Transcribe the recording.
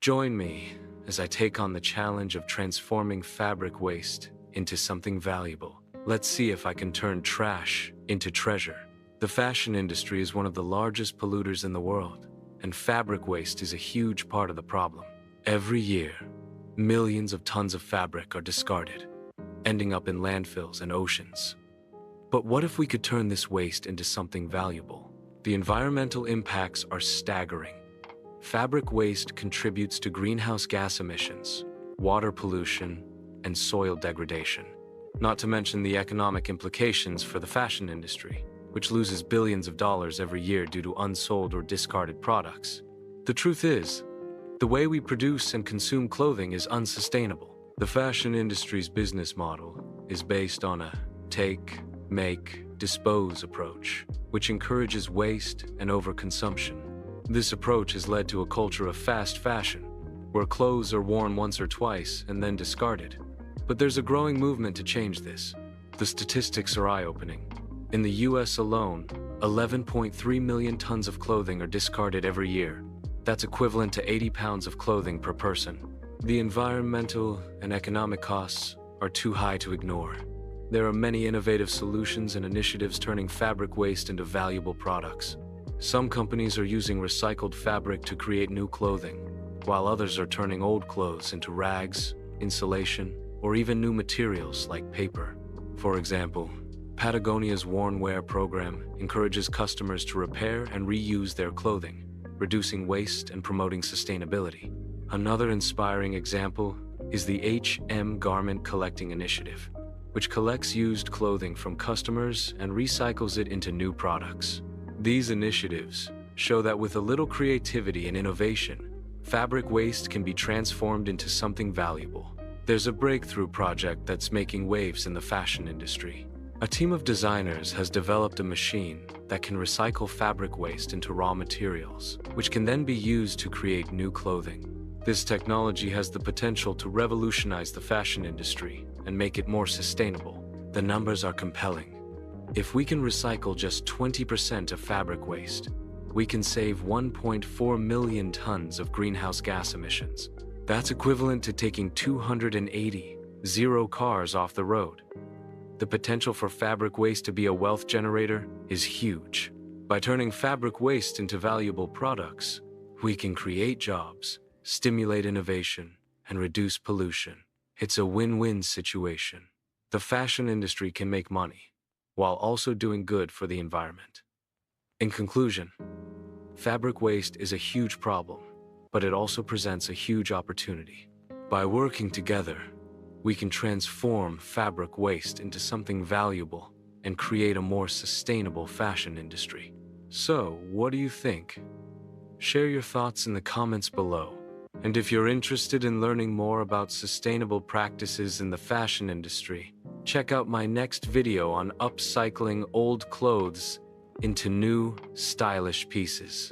Join me as I take on the challenge of transforming fabric waste into something valuable. Let's see if I can turn trash into treasure. The fashion industry is one of the largest polluters in the world, and fabric waste is a huge part of the problem. Every year, millions of tons of fabric are discarded, ending up in landfills and oceans. But what if we could turn this waste into something valuable? The environmental impacts are staggering. Fabric waste contributes to greenhouse gas emissions, water pollution, and soil degradation. Not to mention the economic implications for the fashion industry, which loses billions of dollars every year due to unsold or discarded products. The truth is, the way we produce and consume clothing is unsustainable. The fashion industry's business model is based on a take, make, dispose approach, which encourages waste and overconsumption. This approach has led to a culture of fast fashion, where clothes are worn once or twice and then discarded. But there's a growing movement to change this. The statistics are eye-opening. In the US alone, 11.3 million tons of clothing are discarded every year. That's equivalent to 80 pounds of clothing per person. The environmental and economic costs are too high to ignore. There are many innovative solutions and initiatives turning fabric waste into valuable products. Some companies are using recycled fabric to create new clothing, while others are turning old clothes into rags, insulation, or even new materials like paper. For example, Patagonia's Worn Wear program encourages customers to repair and reuse their clothing, reducing waste and promoting sustainability. Another inspiring example is the H&M Garment Collecting Initiative, which collects used clothing from customers and recycles it into new products. These initiatives show that with a little creativity and innovation, fabric waste can be transformed into something valuable. There's a breakthrough project that's making waves in the fashion industry. A team of designers has developed a machine that can recycle fabric waste into raw materials, which can then be used to create new clothing. This technology has the potential to revolutionize the fashion industry and make it more sustainable. The numbers are compelling. If we can recycle just 20% of fabric waste, we can save 1.4 million tons of greenhouse gas emissions. That's equivalent to taking 280 zero cars off the road. The potential for fabric waste to be a wealth generator is huge. By turning fabric waste into valuable products, we can create jobs, stimulate innovation, and reduce pollution. It's a win-win situation. The fashion industry can make money, while also doing good for the environment. In conclusion, fabric waste is a huge problem, but it also presents a huge opportunity. By working together, we can transform fabric waste into something valuable and create a more sustainable fashion industry. So, what do you think? Share your thoughts in the comments below. And if you're interested in learning more about sustainable practices in the fashion industry, check out my next video on upcycling old clothes into new, stylish pieces.